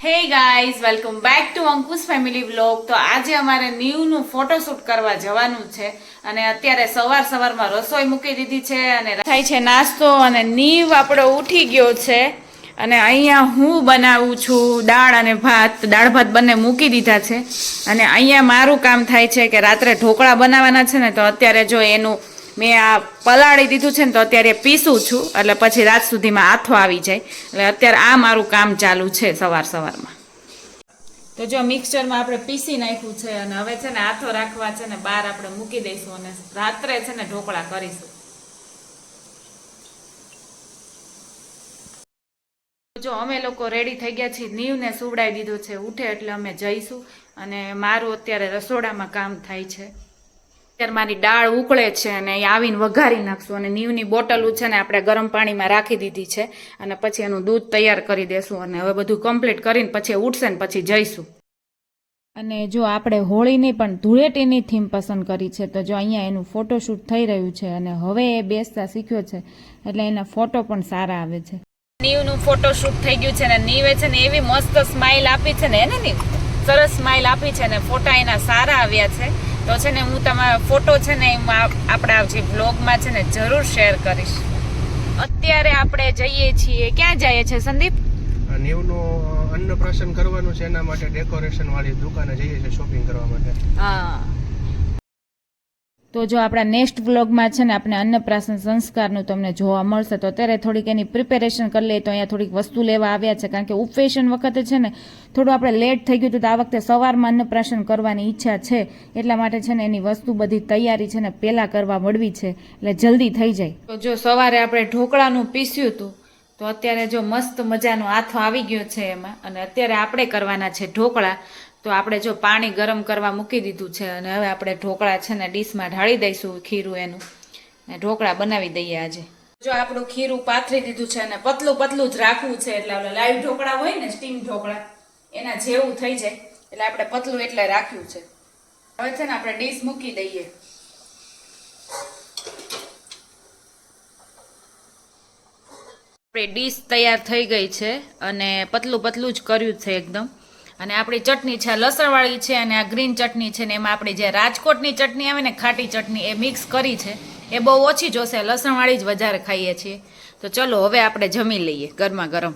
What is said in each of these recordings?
Hey guys welcome back to Ankush family vlog. તો આજે અમારે નીવનું ફોટોશૂટ કરવા જવાનું છે અને અત્યારે સવારમાં રસોઈ મૂકી દીધી છે અને થાય છે નાસ્તો અને નીવ આપણો ઉઠી ગયો છે અને અહીંયા હું બનાવું છું દાળ ભાત બંને મૂકી દીધા છે અને અહીંયા મારું કામ થાય છે કે રાત્રે ઢોકળા બનાવવાના છે ને, તો અત્યારે જો એનું મેં આ પલાળી દીધું છે ને, તો અત્યારે પીસું છું એટલે પછી રાત સુધીમાં આથો આવી જાય. એટલે અત્યારે આ મારું કામ ચાલુ છે સવારમાં. તો જો મિક્સચરમાં આપણે પીસી નાખ્યું છે અને હવે છે ને આથો રાખવા છે ને બહાર આપણે મૂકી દઈશું અને રાત્રે છે ને ઢોકળા કરીશું. જો અમે લોકો રેડી થઈ ગયા છીએ, નીવને સુવડાવી દીધો છે, ઉઠે એટલે અમે જઈશું અને મારું અત્યારે રસોડામાં કામ થાય છે. અત્યારે મારી દાળ ઉકળે છે અને આવીને વઘારી નાખશું અને નીવની બોટલું છે ને આપણે ગરમ પાણીમાં રાખી દીધી છે અને પછી એનું દૂધ તૈયાર કરી દેશું અને હવે બધું કમ્પ્લીટ કરીને પછી ઉઠશે ને પછી જઈશું. અને જો આપણે હોળીની પણ ધૂળેટીની થીમ પસંદ કરી છે, તો જો અહીંયા એનું ફોટોશૂટ થઈ રહ્યું છે અને હવે એ બેસતા શીખ્યો છે એટલે એના ફોટો પણ સારા આવે છે. નીવનું ફોટોશૂટ થઈ ગયું છે અને નીવે છે ને એવી મસ્ત સ્માઇલ આપી છે ને, એને નીવ સરસ સ્માઇલ આપી છે ને ફોટા એના સારા આવ્યા છે. તો છે ને હું તમારા ફોટો છે ને એમાં આપણા જે બ્લોગમાં છે ને જરૂર શેર કરીશ. અત્યારે આપણે જઈએ છીએ, ક્યાં જઈએ છીએ સંદીપ? નીવનું અન્નપ્રાશન કરવાનું છે, એના માટે ડેકોરેશન વાળી દુકાને જઈએ છીએ શોપિંગ કરવા માટે. હા, તો જો આપણા નેક્સ્ટ વ્લોગમાં છે ને આપણે અન્નપ્રાશન સંસ્કારનું તમને જોવા મળશે. તો અત્યારે થોડીક એની પ્રિપેરેશન કરી લઈએ. તો અહીંયા થોડીક વસ્તુ લેવા આવ્યા છે, કારણ કે ઉપવેશન વખતે છે ને થોડું આપણે લેટ થઈ ગયું હતું, તો આ વખતે સવારમાં અન્નપ્રાશન કરવાની ઈચ્છા છે એટલા માટે છે ને એની વસ્તુ બધી તૈયારી છે ને પહેલાં કરવા મળવી છે એટલે જલ્દી થઈ જાય. તો જો સવારે આપણે ઢોકળાનું પીસ્યું હતું, તો અત્યારે જો મસ્ત મજાનો આથો આવી ગયો છે એમાં અને અત્યારે આપણે કરવાના છે ઢોકળા. તો આપણે જો પાણી ગરમ કરવા મૂકી દીધું છે અને હવે આપણે ઢોકળા છે ને ડીશમાં ઢાળી દઈશું ખીરું એનું ને ઢોકળા બનાવી દઈએ આજે. જો આપણું ખીરું પાથરી દીધું છે અને પતલું જ રાખવું છે એટલે આપણે લાઈવ ઢોકળા હોય ને સ્ટીમ ઢોકળા એના જેવું થઈ જાય એટલે આપણે પતલું એટલે રાખ્યું છે. હવે છે ને આપણે ડીશ મૂકી દઈએ. આપણી ડીશ તૈયાર થઈ ગઈ છે અને પતલું જ કર્યું છે એકદમ. અને આપણી ચટણી છે લસણવાળી છે અને આ ગ્રીન ચટણી છે ને એમાં આપણી જે રાજકોટની ચટણી આવે ને ખાટી ચટણી એ મિક્સ કરી છે. એ બહુ ઓછી જોશે, લસણવાળી જ વધારે ખાઈએ છીએ. તો ચલો હવે આપણે જમી લઈએ ગરમા ગરમ.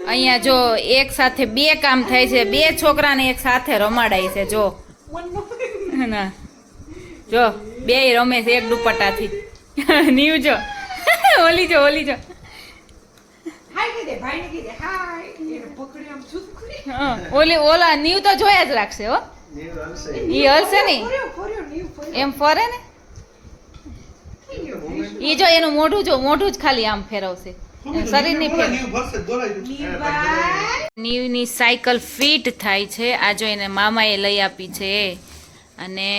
અહીંયા જો એક સાથે બે કામ થાય છે, બે છોકરાને એક સાથે રમાડાય છે. જો ના જો બે રમે છે એક દુપટ્ટાથી. નીવ જો ઓલી જો ઓલા નીવ તો જોયા જ રાખશે હો. ઈ હલશે નહીં, એમ ફરે ને ઈ જો એનું મોઢું જ ખાલી આમ ફેરવશે, શરીર ની ફેરવે. નીવની સાયકલ ફિટ થાય છે. આ જો એને મામાએ લઈ આપી છે અને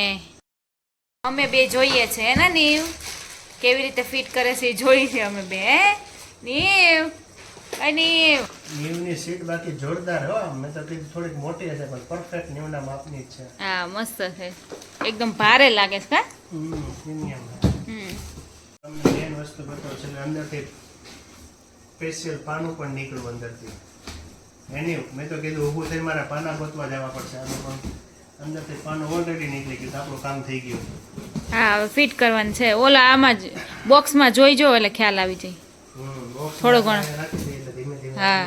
અમે બે જોઈએ છે ને નીવ કેવી રીતે ફિટ કરે છે એ જોઈ છે અમે બે. નીવ નીવની સીટ બાકી જોરદાર હો. મેં તો કીધું થોડીક મોટી હશે પણ પરફેક્ટ નીવના માપની જ છે. હા મસ્ત છે, એકદમ ભારે લાગે છે. કા પ્રીમિયમ. તમને મેન વસ્તુ બતાવો છે અંદરથી સ્પેશિયલ પાનું પણ નીકળ્યું અંદરથી. એની મેં તો કીધું ઊભું થઈને મારા પાના ગોતવા જવા પડશે. આનું પણ અંદરથી પાનું ઓલરેડી નીકળી ગયું, આપણું કામ થઈ ગયું. હા ફિટ કરવાનું છે. ઓલા આમાં જ બોક્સમાં જોઈ જો એટલે ખ્યાલ આવી જાય થોડો ઘણો. હા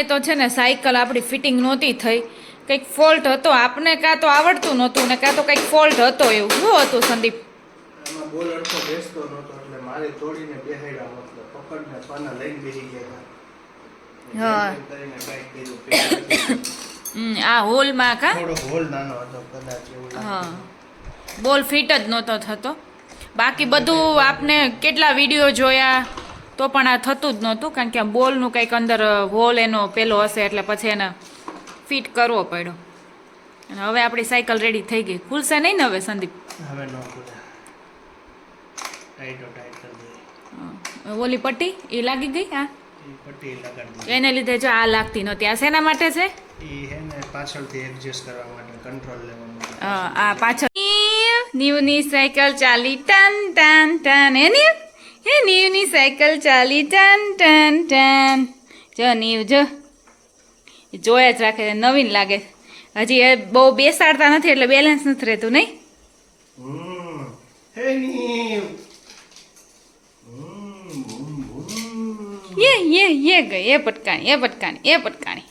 તો છે ને સાયકલ આપણી ફિટિંગ નહોતી થઈ, કંઈક ફોલ્ટ હતો. આપને કાં તો આવડતું નહોતું ને કાં તો કંઈક ફોલ્ટ હતો. એવું શું હતું સંદીપ? આમાં બોલ અડધો બેસતો નહોતો એટલે મારે તોડીને બેહાડ્યા, મતલબ પકડને પાના લઈને બેસી ગયા હતા. હા. જેમ તેમ કરીને કાંઈક કર્યું, પેલા આ હોલમાં કા થોડો હોલ નાનો હતો કદાચ એવું લાગે. હા બોલ ફિટ જ નહોતો થતો. બાકી બધું આપને કેટલા વિડીયો જોયા તો પણ આ થતું જ નહોતું, કારણ કે આ બોલનું કંઈક અંદર હોલ એનો પેલો હશે એટલે પછી એને ફિટ કરવો પડ્યો. અને હવે આપણી સાયકલ રેડી થઈ ગઈ. ખુલશે નહીં ને હવે સંદીપ? હવે ન ખુલે, ટાઈટો ટાઈટ કરી દે. હા. ઓલી પટ્ટી એ લાગી ગઈ આ એ પટ્ટી લગાડી દે. એને લીધે જો આ લાગતી નહોતી. આ શેના માટે છે? એ હે ને પાછળથી એડજસ્ટ કરવા માટે, કંટ્રોલ લેવા માટે. આ પાછળ નીવની સાયકલ ચાલી ટન ટન ટન. હે નીવની સાયકલ ચાલી ટન ટન ટન. જો નીવ જો એ જોયા જ રાખે છે, નવીન લાગે. હજી એ બહુ બેસાડતા નથી એટલે બેલેન્સ નથી રહેતું નહીં. હે નીવ. બૂમ બૂમ. એ ગઈ, એ પટકાણી.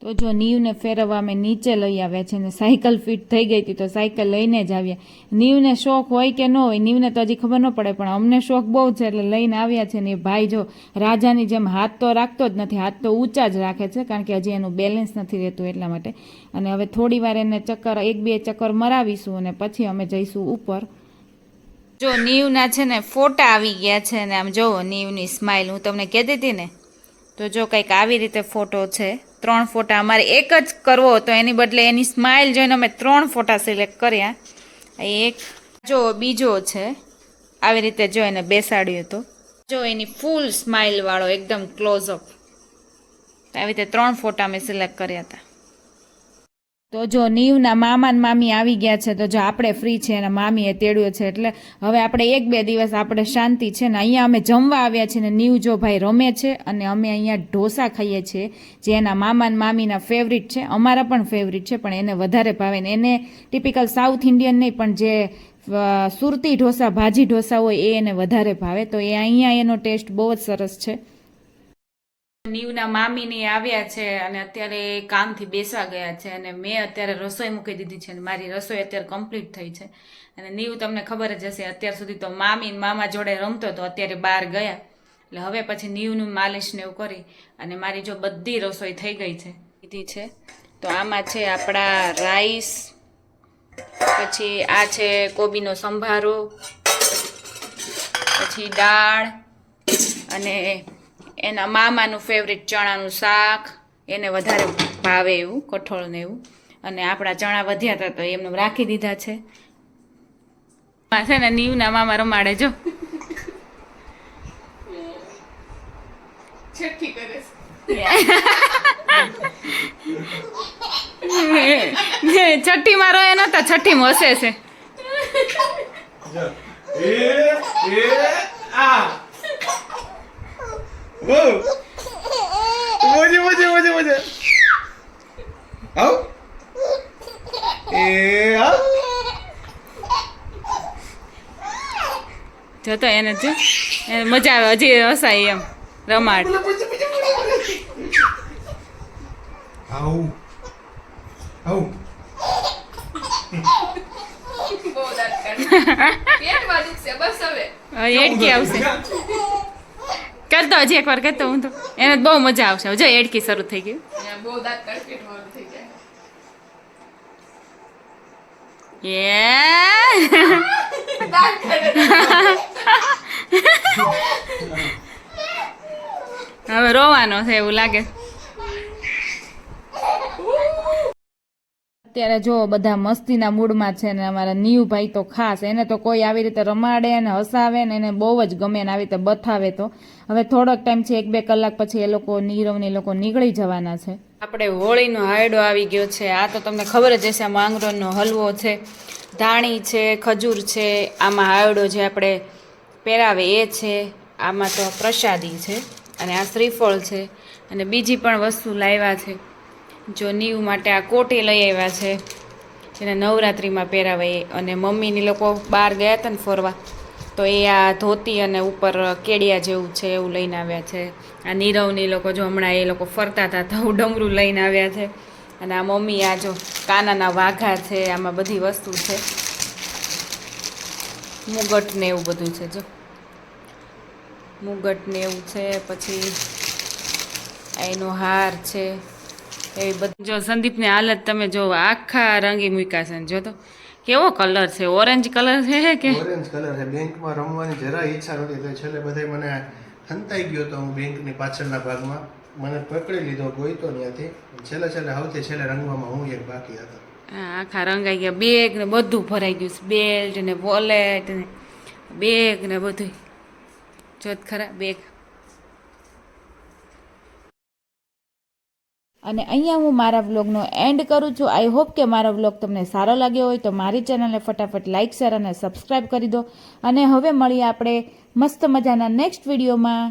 તો જો નીવને ફેરવવા અમે નીચે લઈ આવ્યા છે ને સાયકલ ફિટ થઈ ગઈ હતી તો સાયકલ લઈને જ આવ્યા. નીવને શોખ હોય કે ન હોય, નીવને તો હજી ખબર ન પડે, પણ અમને શોખ બહુ છે એટલે લઈને આવ્યા છે. ને એ ભાઈ જો રાજાની જેમ હાથ તો રાખતો જ નથી, હાથ તો ઊંચા જ રાખે છે, કારણ કે હજી એનું બેલેન્સ નથી રહેતું એટલા માટે. અને હવે થોડી વાર એને ચક્કર 1-2 ચક્કર મરાવીશું અને પછી અમે જઈશું ઉપર. જો નીવના છે ને ફોટા આવી ગયા છે ને આમ જોવો નીવની સ્માઇલ હું તમને કહેતી હતી ને, તો જો કંઈક આવી રીતે ફોટો છે. 3 ફોટા અમારે એક જ કરવો હતો, એની બદલે એની સ્માઇલ જોઈને અમે 3 ફોટા સિલેક્ટ કર્યા. એક જો બીજો છે આવી રીતે જો એને બેસાડ્યો હતો, જો એની ફૂલ સ્માઇલ વાળો એકદમ ક્લોઝઅપ. આવી રીતે 3 ફોટા મેં સિલેક્ટ કર્યા હતા. તો જો નીવના મામા ને મામી આવી ગયા છે, તો જો આપણે ફ્રી છે અને મામીએ તેડ્યો છે એટલે હવે આપણે 1-2 દિવસ આપણે શાંતિ છે ને. અહીંયા અમે જમવા આવ્યા છીએ ને નીવ જો ભાઈ રમે છે અને અમે અહીંયા ઢોસા ખાઈએ છીએ જે એના મામા ને મામીના ફેવરિટ છે, અમારા પણ ફેવરિટ છે, પણ એને વધારે ભાવે ને એને ટિપિકલ સાઉથ ઇન્ડિયન નહીં પણ જે સુરતી ઢોસા ભાજી ઢોસા હોય એ એને વધારે ભાવે. તો એ અહીંયા એનો ટેસ્ટ બહુ જ સરસ છે. નીવના મામીની આવ્યા છે અને અત્યારે કામથી બેસવા ગયા છે અને મેં અત્યારે રસોઈ મૂકી દીધી છે અને મારી રસોઈ અત્યારે કમ્પ્લીટ થઈ છે. અને નીવ તમને ખબર જ હશે અત્યાર સુધી તો મામી ને મામા જોડે રમતો હતો, અત્યારે બહાર ગયા એટલે હવે પછી નીવનું માલિશ ને એવું કરી અને મારી જો બધી રસોઈ થઈ ગઈ છે કીધી છે. તો આમાં છે આપણા રાઈસ, પછી આ છે કોબીનો સંભારો, પછી દાળ અને એના મામાનું ફેવરિટ ચણાનું શાક, એને વધારે ભાવે એવું કઠોળ ને એવું. અને આપણા ચણા વધ્યા હતા તો એમને રાખી દીધા છે. છે ને નીવના મામા રમાડે જો છઠ્ઠી કરે છઠ્ઠી માં રોયા નતા, છઠ્ઠી માં હસે છે. મોજે. આવ. આવ. જોતો એને જો એને મજા આવે, હજી હસાય એમ રમાડ. આવ. આવ. બહુ દાંત કાઢે. પેટ બાજુ છે બસ હવે. એડકી આવશે. કરતો હજી એકવાર કરતો હું તો એને બહુ મજા આવશે. જો એડકી શરૂ થઈ ગઈ. બહુ દાંત કાઢે પેટ વાળું થઈ જાય. દાંત કાઢે. હવે રોવાનો છે એવું લાગે. અત્યારે જો બધા મસ્તીના મૂડમાં છે ને અમારા નીવભાઈ તો ખાસ, એને તો કોઈ આવી રીતે રમાડે ને હસાવે ને એને બહુ જ ગમે ને આવી રીતે બતાવે. તો હવે થોડોક ટાઈમ છે, 1-2 કલાક પછી એ લોકો નીરવને લોકો નીકળી જવાના છે. આપણે હોળીનો હાયડો આવી ગયો છે. આ તો તમને ખબર જ હશે, માંગરોળનો હલવો છે, ધાણી છે, ખજૂર છે, આમાં હાયડો જે આપણે પહેરાવે એ છે, આમાં તો પ્રસાદી છે અને આ શ્રીફળ છે અને બીજી પણ વસ્તુ લાવ્યા છે. જો નીવ માટે આ કોટી લઈ આવ્યા છે જેને નવરાત્રિમાં પહેરાવે. અને મમ્મીની લોકો બહાર ગયા હતા ને ફરવા તો એ આ ધોતી અને ઉપર કેડિયા જેવું છે એવું લઈને આવ્યા છે. આ નીરવની લોકો જો હમણાં એ લોકો ફરતા હતા તો ડમરું લઈને આવ્યા છે. અને આ મમ્મી આ જો કાનાના વાઘા છે, આમાં બધી વસ્તુ છે. મુગટ ને એવું બધું છે જો મુગટ ને એવું છે પછી આ એનો હાર છે એવી બધી જો સંદીપની હાલત તમે જો આખા રંગી મૂક્યા છે ને જો તો કેવો કલર છે ઓરેન્જ કલર છે કે ઓરેન્જ કલર છે. બેંકમાં રમવાની જરા ઈચ્છા નહોતી તો છેલ્લે બધા મને હંતાઈ ગયો તો હું બેંકની પાછળના ભાગમાં મને પકડી લીધો ગોઈતો ત્યાંથી છેલ્લે સૌથી છેલ્લે રંગવામાં હું એક બાકી હતો. હા આખા રંગાઈ ગયા બેગ ને બધું ભરાઈ ગયું છે બેલ્ટ ને વોલેટ ને બેગ ને બધું જોત ખરા બેગ. અને અહીંયા હું મારા વ્લોગનો એન્ડ કરું છું. આઈ હોપ કે મારો વ્લોગ તમને સારો લાગ્યો હોય તો મારી ચેનલને ફટાફટ લાઇક શેર અને સબસ્ક્રાઈબ કરી દો. અને હવે મળીએ આપણે મસ્ત મજાના નેક્સ્ટ વિડીયોમાં.